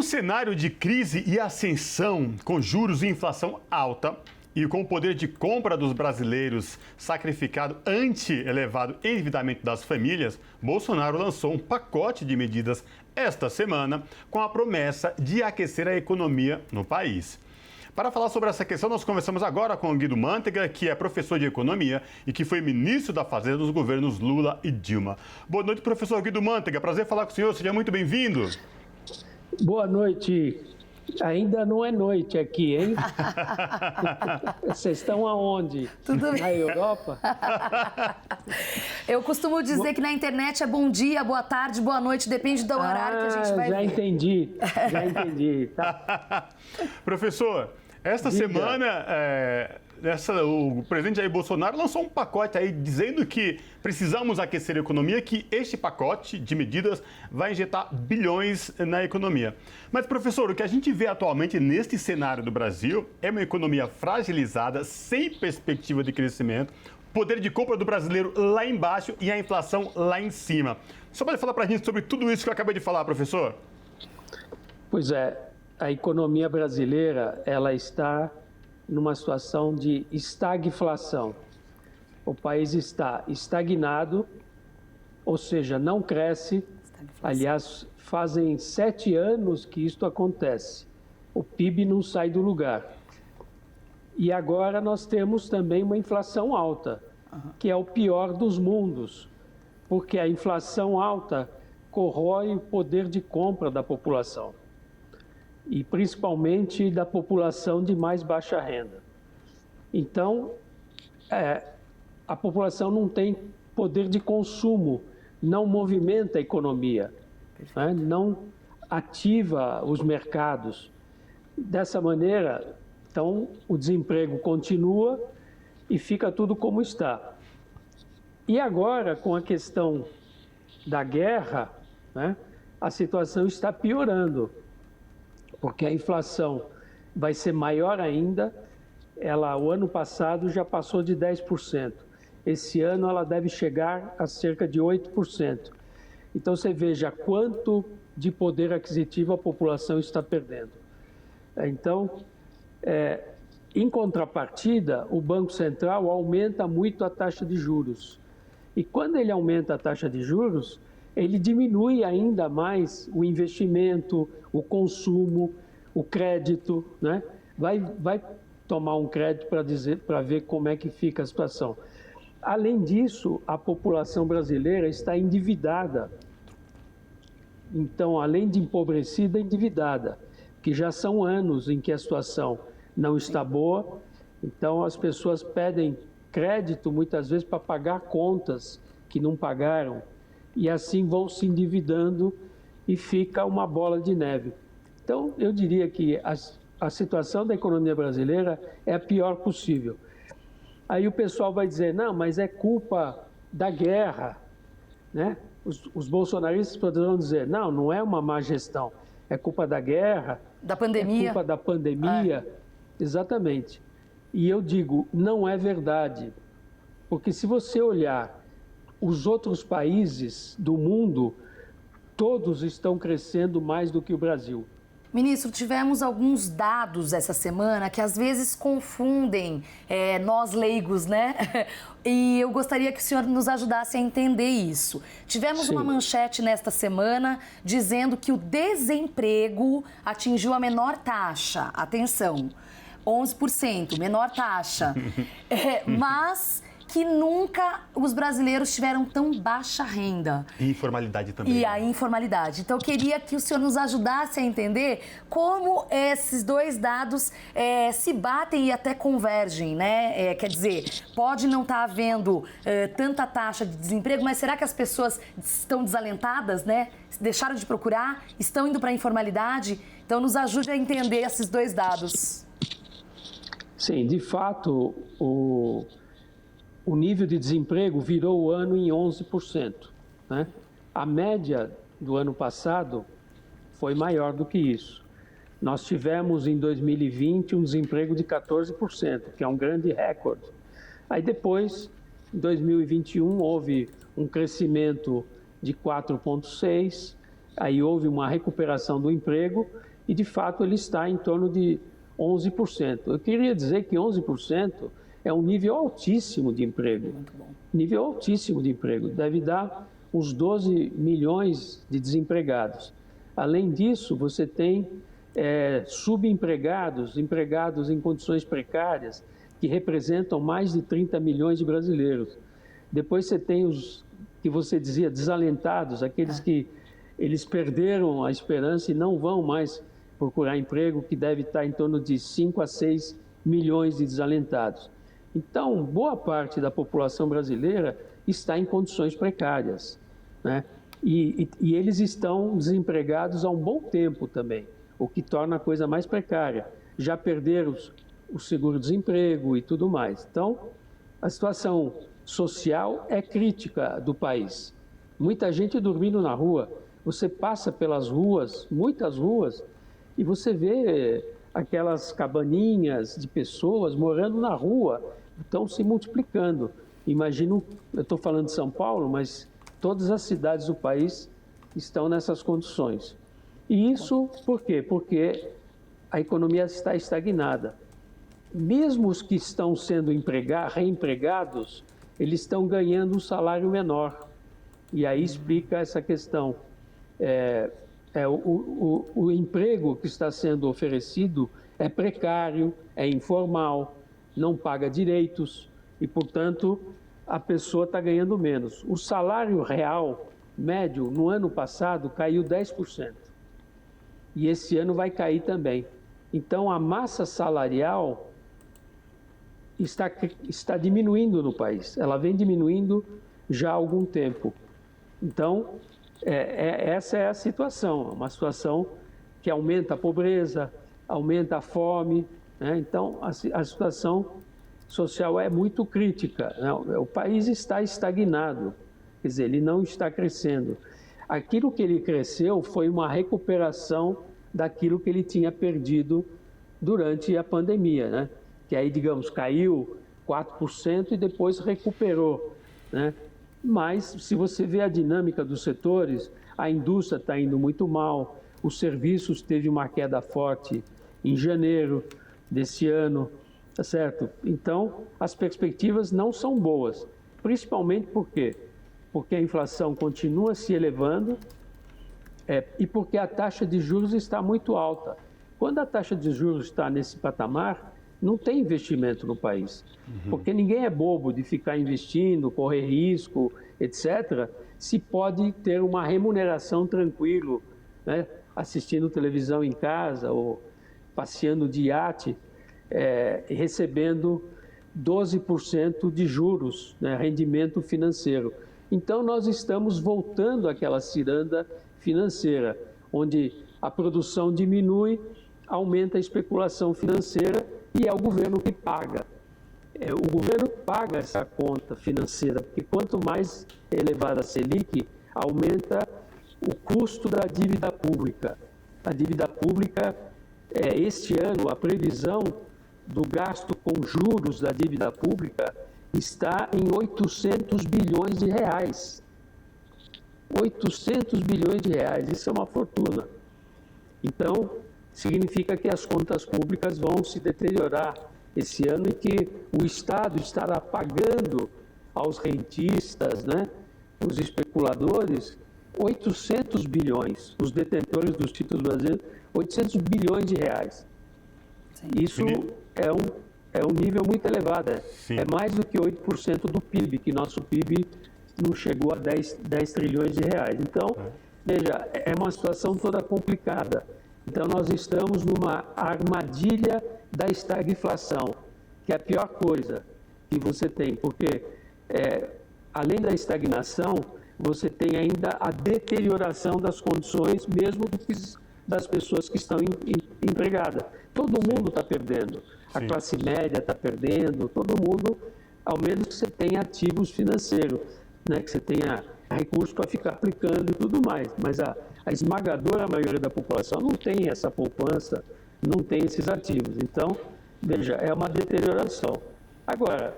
um cenário de crise e ascensão, com juros e inflação alta, e com o poder de compra dos brasileiros sacrificado ante elevado endividamento das famílias, Bolsonaro lançou um pacote de medidas esta semana com a promessa de aquecer a economia no país. Para falar sobre essa questão, nós conversamos agora com o Guido Mantega, que é professor de economia e que foi ministro da Fazenda nos governos Lula e Dilma. Boa noite, professor Guido Mantega. Prazer falar com o senhor. Seja muito bem-vindo. Boa noite. Ainda não é noite aqui, hein? Vocês estão aonde? Tudo bem. Na Europa? Eu costumo dizer que na internet é bom dia, boa tarde, boa noite, depende do horário que a gente vai já ver. entendi. Tá. Professor, esta Diga. semana o presidente Jair Bolsonaro lançou um pacote aí dizendo que precisamos aquecer a economia, que este pacote de medidas vai injetar bilhões na economia. Mas, professor, o que a gente vê atualmente neste cenário do Brasil é uma economia fragilizada, sem perspectiva de crescimento, poder de compra do brasileiro lá embaixo e a inflação lá em cima. Só pode falar para a gente sobre tudo isso que eu acabei de falar, professor? Pois é, a economia brasileira, ela está numa situação de estagflação. O país está estagnado, ou seja, não cresce. Aliás, fazem 7 anos que isto acontece. O PIB não sai do lugar. E agora nós temos também uma inflação alta, que é o pior dos mundos, porque a inflação alta corrói o poder de compra da população, e principalmente da população de mais baixa renda. Então, a população não tem poder de consumo, não movimenta a economia, né? Não ativa os mercados. Dessa maneira, então, o desemprego continua e fica tudo como está. E agora, com a questão da guerra, né, a situação está piorando, porque a inflação vai ser maior ainda. O ano passado já passou de 10%. Esse ano ela deve chegar a cerca de 8%. Então você veja quanto de poder aquisitivo a população está perdendo. Então, em contrapartida, o Banco Central aumenta muito a taxa de juros. E quando ele aumenta a taxa de juros, ele diminui ainda mais o investimento, o consumo, o crédito, né? Vai tomar um crédito para ver como é que fica a situação. Além disso, a população brasileira está endividada. Então, além de empobrecida, endividada, que já são anos em que a situação não está boa. Então, as pessoas pedem crédito muitas vezes para pagar contas que não pagaram, e assim vão se endividando e fica uma bola de neve. Então, eu diria que a situação da economia brasileira é a pior possível. Aí o pessoal vai dizer, não, mas é culpa da guerra, né? Os bolsonaristas poderão dizer, não é uma má gestão, é culpa da guerra, Da pandemia. é culpa da pandemia. Exatamente. E eu digo, não é verdade, porque se você olhar os outros países do mundo, todos estão crescendo mais do que o Brasil. Ministro, tivemos alguns dados essa semana que às vezes confundem nós leigos, né? E eu gostaria que o senhor nos ajudasse a entender isso. Tivemos Sim. uma manchete nesta semana dizendo que o desemprego atingiu a menor taxa. Atenção, 11%, menor taxa. Mas que nunca os brasileiros tiveram tão baixa renda. E informalidade também. E a informalidade. Então, eu queria que o senhor nos ajudasse a entender como esses dois dados se batem e até convergem, né? Quer dizer, pode não estar havendo tanta taxa de desemprego, mas será que as pessoas estão desalentadas, né? Deixaram de procurar? Estão indo para a informalidade? Então, nos ajude a entender esses dois dados. Sim, de fato, o nível de desemprego virou o ano em 11%, né? A média do ano passado foi maior do que isso. Nós tivemos em 2020 um desemprego de 14%, que é um grande recorde. Aí depois, em 2021, houve um crescimento de 4,6%, Aí houve uma recuperação do emprego e, de fato, ele está em torno de 11%. Eu queria dizer que 11% é um nível altíssimo de emprego. Muito bom. Nível altíssimo de emprego. Deve dar uns 12 milhões de desempregados. Além disso, você tem subempregados, empregados em condições precárias, que representam mais de 30 milhões de brasileiros. Depois você tem os que você dizia desalentados, aqueles que eles perderam a esperança e não vão mais procurar emprego, que deve estar em torno de 5 a 6 milhões de desalentados. Então, boa parte da população brasileira está em condições precárias, né? E eles estão desempregados há um bom tempo também, o que torna a coisa mais precária. Já perderam o seguro-desemprego e tudo mais. Então, a situação social é crítica do país. Muita gente dormindo na rua. Você passa pelas ruas, muitas ruas, e você vê aquelas cabaninhas de pessoas morando na rua, estão se multiplicando. Imagino, eu estou falando de São Paulo, mas todas as cidades do país estão nessas condições. E isso por quê? Porque a economia está estagnada. Mesmo os que estão sendo reempregados, eles estão ganhando um salário menor. E aí explica essa questão. O emprego que está sendo oferecido é precário, é informal, não paga direitos e, portanto, a pessoa está ganhando menos. O salário real médio no ano passado caiu 10%. E esse ano vai cair também. Então, a massa salarial está diminuindo no país. Ela vem diminuindo já há algum tempo. Então, essa é a situação. Uma situação que aumenta a pobreza, aumenta a fome, né? Então, a situação social é muito crítica, né? O país está estagnado, quer dizer, ele não está crescendo. Aquilo que ele cresceu foi uma recuperação daquilo que ele tinha perdido durante a pandemia, né? Que aí, digamos, caiu 4% e depois recuperou, né? Mas, se você vê a dinâmica dos setores, a indústria está indo muito mal, os serviços teve uma queda forte em janeiro desse ano, tá certo? Então, as perspectivas não são boas, principalmente por quê? Porque a inflação continua se elevando e porque a taxa de juros está muito alta. Quando a taxa de juros está nesse patamar, não tem investimento no país, porque ninguém é bobo de ficar investindo, correr risco, etc., se pode ter uma remuneração tranquilo, né? Assistindo televisão em casa ou passeando de iate, recebendo 12% de juros, né? Rendimento financeiro. Então, nós estamos voltando àquela ciranda financeira, onde a produção diminui, aumenta a especulação financeira e é o governo que paga. O governo paga essa conta financeira, porque quanto mais elevada a Selic, aumenta o custo da dívida pública. A dívida pública, este ano, a previsão do gasto com juros da dívida pública está em 800 bilhões de reais. 800 bilhões de reais, isso é uma fortuna. Então, significa que as contas públicas vão se deteriorar esse ano e que o Estado estará pagando aos rentistas, né, os especuladores, 800 bilhões, os detentores dos títulos brasileiros, 800 bilhões de reais. Sim. Isso é um nível muito elevado, é mais do que 8% do PIB, que nosso PIB não chegou a 10 trilhões de reais. Então, veja, é uma situação toda complicada. Então, nós estamos numa armadilha da estagflação, que é a pior coisa que você tem, porque, além da estagnação, você tem ainda a deterioração das condições, mesmo das pessoas que estão empregadas. Todo mundo está perdendo. A classe média está perdendo, todo mundo, ao menos que você tenha ativos financeiros, né, que você tenha recursos para ficar aplicando e tudo mais. Mas a esmagadora maioria da população não tem essa poupança, não tem esses ativos. Então, veja, é uma deterioração. Agora,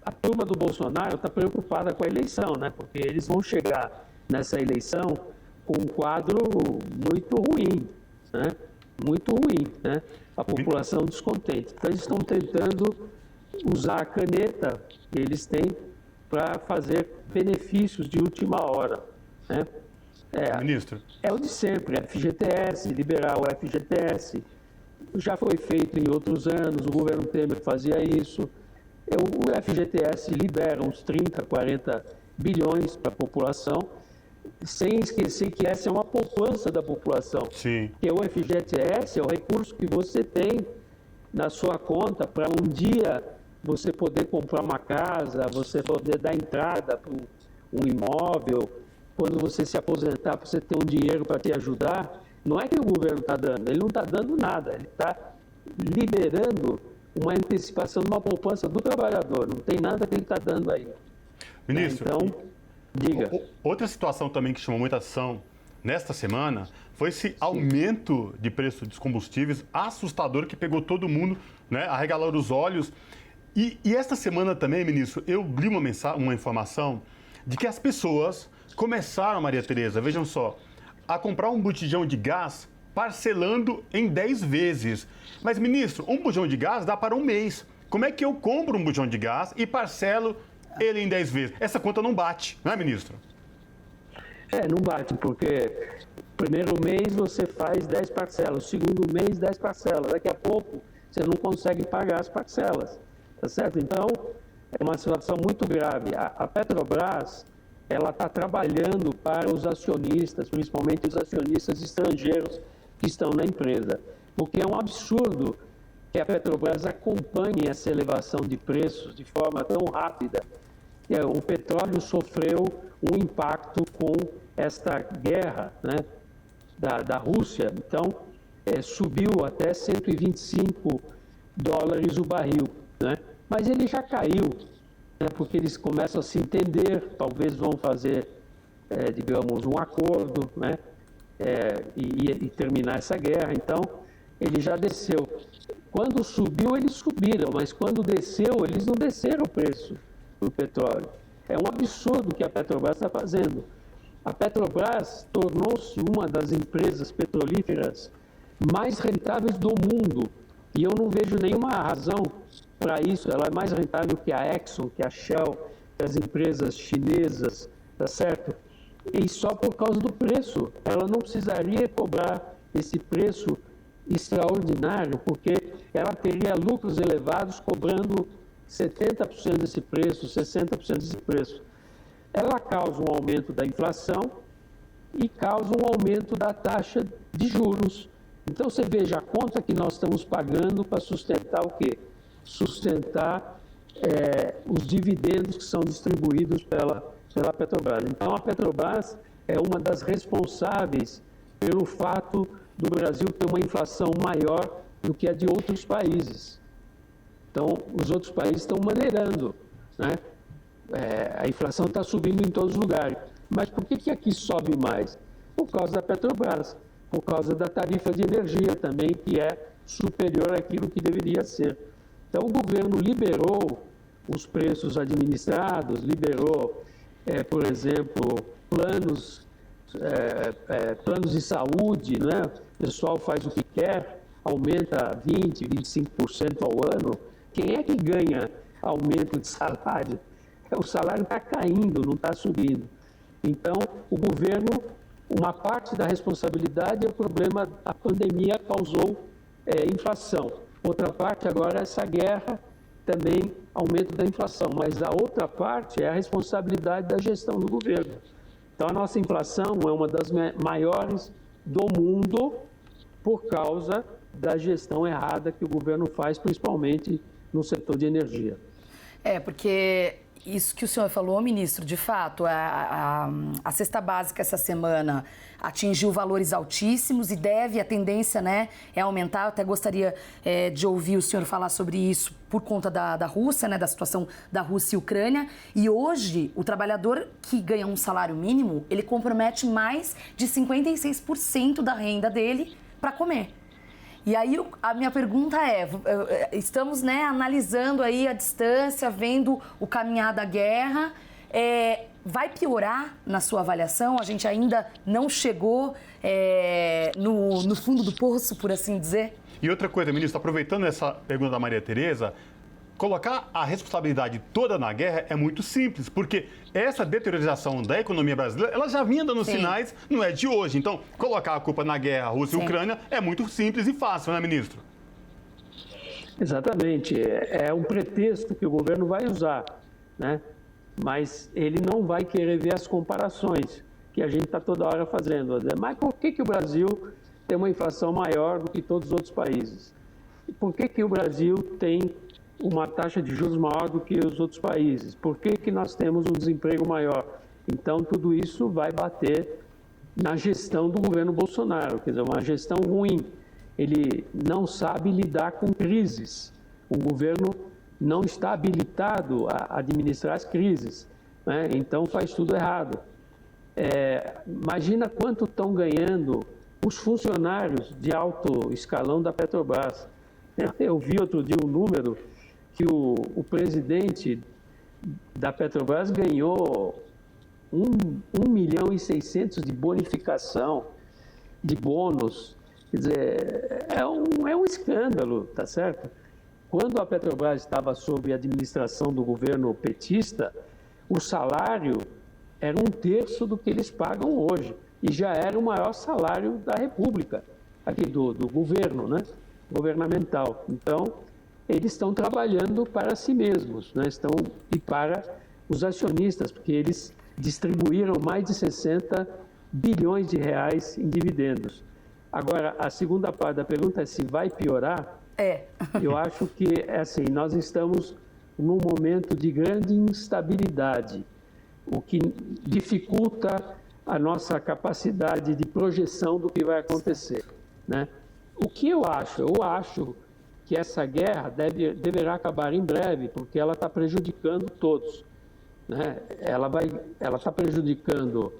a turma do Bolsonaro está preocupada com a eleição, né? Porque eles vão chegar nessa eleição com um quadro muito ruim, né? Muito ruim, né? A população descontente. Então, eles estão tentando usar a caneta que eles têm para fazer benefícios de última hora, né? Ministro. É o de sempre, FGTS, liberar o FGTS. Já foi feito em outros anos, o governo Temer fazia isso. O FGTS libera uns 30, 40 bilhões para a população, sem esquecer que essa é uma poupança da população. Sim. Porque o FGTS é o recurso que você tem na sua conta para um dia você poder comprar uma casa, você poder dar entrada para um imóvel, quando você se aposentar, você ter um dinheiro para te ajudar. Não é que o governo está dando, ele não está dando nada, ele está liberando uma antecipação de uma poupança do trabalhador, não tem nada que ele está dando aí. Ministro, então, diga. Outra situação também que chamou muita atenção nesta semana foi esse aumento de preço dos combustíveis assustador que pegou todo mundo, né, arregalando os olhos. E esta semana também, ministro, eu li uma informação de que as pessoas começaram, Maria Tereza, vejam só, a comprar um botijão de gás parcelando em 10 vezes. Mas, ministro, um botijão de gás dá para um mês. Como é que eu compro um botijão de gás e parcelo ele em 10 vezes? Essa conta não bate, não é, ministro? Não bate, porque primeiro mês você faz 10 parcelas, segundo mês 10 parcelas, daqui a pouco você não consegue pagar as parcelas, tá certo? Então, é uma situação muito grave. A Petrobras, ela está trabalhando para os acionistas, principalmente os acionistas estrangeiros que estão na empresa, porque é um absurdo que a Petrobras acompanhe essa elevação de preços de forma tão rápida. O petróleo sofreu um impacto com esta guerra, né, da Rússia, então subiu até 125 dólares o barril, né? Mas ele já caiu, né, porque eles começam a se entender, talvez vão fazer, digamos, um acordo, né, e terminar essa guerra. Então, ele já desceu. Quando subiu, eles subiram, mas quando desceu, eles não desceram o preço do petróleo. É um absurdo o que a Petrobras está fazendo. A Petrobras tornou-se uma das empresas petrolíferas mais rentáveis do mundo, e eu não vejo nenhuma razão para isso. Ela é mais rentável que a Exxon, que a Shell, que as empresas chinesas, tá certo? E só por causa do preço. Ela não precisaria cobrar esse preço extraordinário, porque ela teria lucros elevados cobrando 70% desse preço, 60% desse preço. Ela causa um aumento da inflação e causa um aumento da taxa de juros. Então, você veja a conta que nós estamos pagando para sustentar o quê? Sustentar os dividendos que são distribuídos pela Petrobras. Então, a Petrobras é uma das responsáveis pelo fato do Brasil ter uma inflação maior do que a de outros países. Então, os outros países estão maneirando, né? A inflação está subindo em todos os lugares. Mas por que aqui sobe mais? Por causa da Petrobras, por causa da tarifa de energia também, que é superior àquilo que deveria ser. Então, o governo liberou os preços administrados, liberou, por exemplo, planos de saúde, né? O pessoal faz o que quer, aumenta 20%, 25% ao ano. Quem é que ganha aumento de salário? O salário está caindo, não está subindo. Então, o governo, uma parte da responsabilidade é o problema, a pandemia causou inflação. Outra parte agora é essa guerra, também aumento da inflação. Mas a outra parte é a responsabilidade da gestão do governo. Então, a nossa inflação é uma das maiores do mundo por causa da gestão errada que o governo faz, principalmente no setor de energia. Porque isso que o senhor falou, ministro, de fato, a cesta básica essa semana atingiu valores altíssimos e a tendência, né, é aumentar. Eu até gostaria de ouvir o senhor falar sobre isso por conta da Rússia, né, da situação da Rússia e Ucrânia. E hoje, o trabalhador que ganha um salário mínimo, ele compromete mais de 56% da renda dele para comer. E aí a minha pergunta estamos, né, analisando aí a distância, vendo o caminhar da guerra, vai piorar na sua avaliação? A gente ainda não chegou no fundo do poço, por assim dizer? E outra coisa, ministro, aproveitando essa pergunta da Maria Tereza, colocar a responsabilidade toda na guerra é muito simples, porque essa deteriorização da economia brasileira, ela já vinha dando sinais, não é de hoje. Então, colocar a culpa na guerra Rússia e Ucrânia é muito simples e fácil, né, ministro? Exatamente. É um pretexto que o governo vai usar, né? Mas ele não vai querer ver as comparações que a gente está toda hora fazendo. Mas por que o Brasil tem uma inflação maior do que todos os outros países? Por que o Brasil tem uma taxa de juros maior do que os outros países? Por que nós temos um desemprego maior? Então, tudo isso vai bater na gestão do governo Bolsonaro, quer dizer, uma gestão ruim. Ele não sabe lidar com crises. O governo não está habilitado a administrar as crises, né? Então faz tudo errado. Imagina quanto estão ganhando os funcionários de alto escalão da Petrobras. Eu vi outro dia um número que o presidente da Petrobras ganhou 1.600.000 de bonificação, de bônus. Quer dizer, é um escândalo, tá certo? Quando a Petrobras estava sob a administração do governo petista, o salário era 1/3 do que eles pagam hoje. E já era o maior salário da República, aqui do governo, né? Governamental. Então, eles estão trabalhando para si mesmos, né? E para os acionistas, porque eles distribuíram mais de 60 bilhões de reais em dividendos. Agora, a segunda parte da pergunta é se vai piorar. Eu acho que, assim, nós estamos num momento de grande instabilidade, o que dificulta a nossa capacidade de projeção do que vai acontecer, né? O que eu acho? Eu acho que essa guerra deverá acabar em breve, porque ela está prejudicando todos, né? Ela está prejudicando,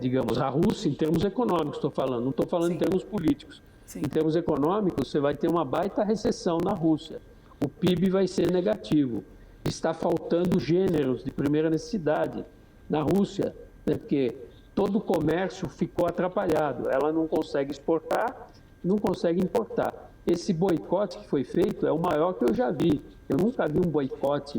digamos, a Rússia em termos econômicos, estou falando, não estou falando em termos políticos. Em termos econômicos, você vai ter uma baita recessão na Rússia. O PIB vai ser negativo. Está faltando gêneros de primeira necessidade na Rússia, né? Porque todo o comércio ficou atrapalhado. Ela não consegue exportar, não consegue importar. Esse boicote que foi feito é o maior que eu já vi. Eu nunca vi um boicote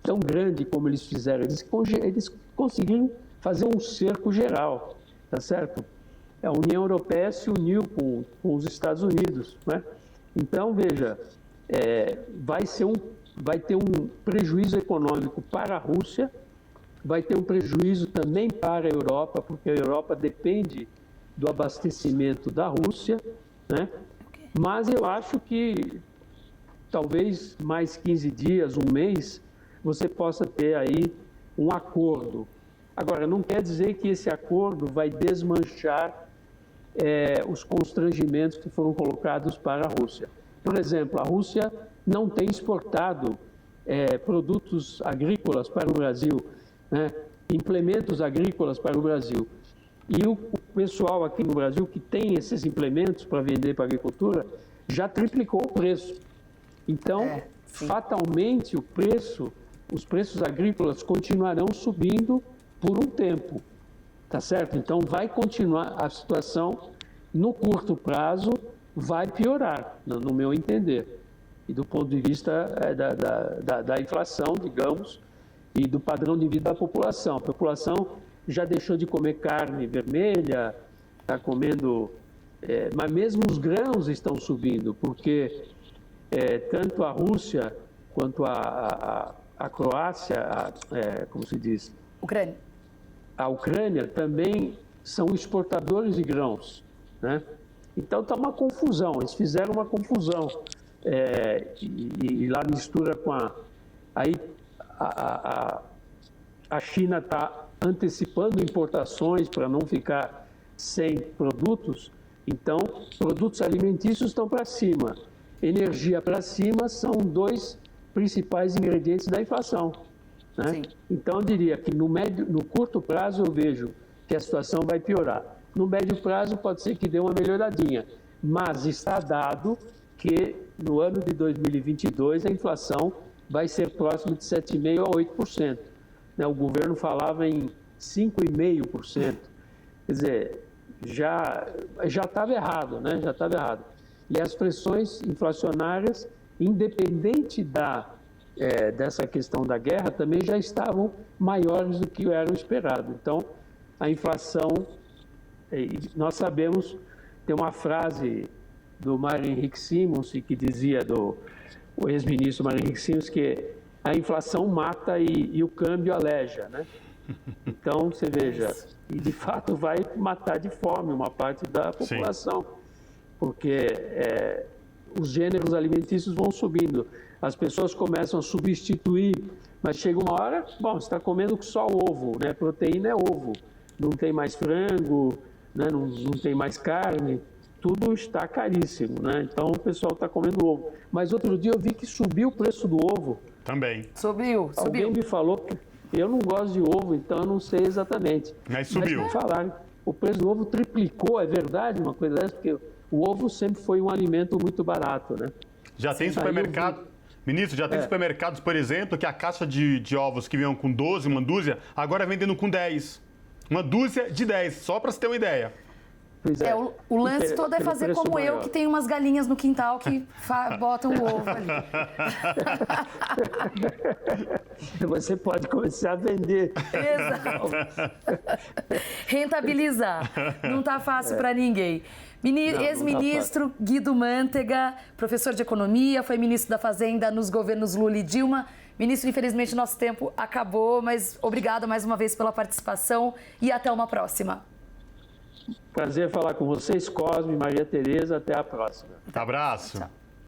tão grande como eles fizeram. Eles conseguiram fazer um cerco geral, tá certo? A União Europeia se uniu com os Estados Unidos, né? Então, veja, vai ter um prejuízo econômico para a Rússia, vai ter um prejuízo também para a Europa, porque a Europa depende do abastecimento da Rússia, né? Mas eu acho que talvez mais 15 dias, um mês, você possa ter aí um acordo. Agora, não quer dizer que esse acordo vai desmanchar os constrangimentos que foram colocados para a Rússia. Por exemplo, a Rússia não tem exportado produtos agrícolas para o Brasil, né? Implementos agrícolas para o Brasil. E o pessoal aqui no Brasil que tem esses implementos para vender para a agricultura já triplicou o preço. Então, fatalmente, os preços agrícolas continuarão subindo por um tempo, tá certo? Então, vai continuar a situação, no curto prazo, vai piorar, no meu entender. E do ponto de vista da inflação, digamos, e do padrão de vida da população. A população já deixou de comer carne vermelha, está comendo... mas mesmo os grãos estão subindo, porque tanto a Rússia quanto a Croácia, como se diz? Ucrânia. A Ucrânia também são exportadores de grãos, né? Então está uma confusão, eles fizeram uma confusão. E lá mistura com Aí a China está antecipando importações para não ficar sem produtos. Então, produtos alimentícios estão para cima. Energia para cima são dois principais ingredientes da inflação, né? Então, eu diria que no curto prazo eu vejo que a situação vai piorar. No médio prazo pode ser que dê uma melhoradinha, mas está dado que no ano de 2022 a inflação vai ser próximo de 7,5% a 8%. né, o governo falava em 5,5%. Quer dizer, já estava errado, né? Já estava errado. E as pressões inflacionárias, independente dessa questão da guerra, também já estavam maiores do que era esperado. Então, a inflação, nós sabemos, tem uma frase do Mário Henrique Simons, que dizia, o ex-ministro Mário Henrique Simons, que a inflação mata e o câmbio aleja, né? Então, você veja, e de fato vai matar de fome uma parte da população, sim, porque os gêneros alimentícios vão subindo, as pessoas começam a substituir, mas chega uma hora, bom, você está comendo só ovo, né? Proteína é ovo, não tem mais frango, né? Não tem mais carne, tudo está caríssimo, né? Então o pessoal está comendo ovo. Mas outro dia eu vi que subiu o preço do ovo. Também. Subiu. Alguém me falou que eu não gosto de ovo, então eu não sei exatamente. Mas subiu. Mas me falaram, o preço do ovo triplicou, é verdade uma coisa dessa? Porque o ovo sempre foi um alimento muito barato, né? Já tem supermercado... Ministro, já tem supermercados, por exemplo, que a caixa de ovos que vinham com 12, uma dúzia, agora vendendo com 10. Uma dúzia de 10, só para você ter uma ideia. Pois é. O lance todo é fazer como eu, que tem umas galinhas no quintal que botam o ovo ali. Você pode começar a vender. Exato. Rentabilizar. Não está fácil para ninguém. Ex-ministro Guido Mantega, professor de economia, foi ministro da Fazenda nos governos Lula e Dilma. Ministro, infelizmente nosso tempo acabou, mas obrigada mais uma vez pela participação e até uma próxima. Prazer falar com vocês, Cosme, Maria Tereza, até a próxima. Abraço. Tchau.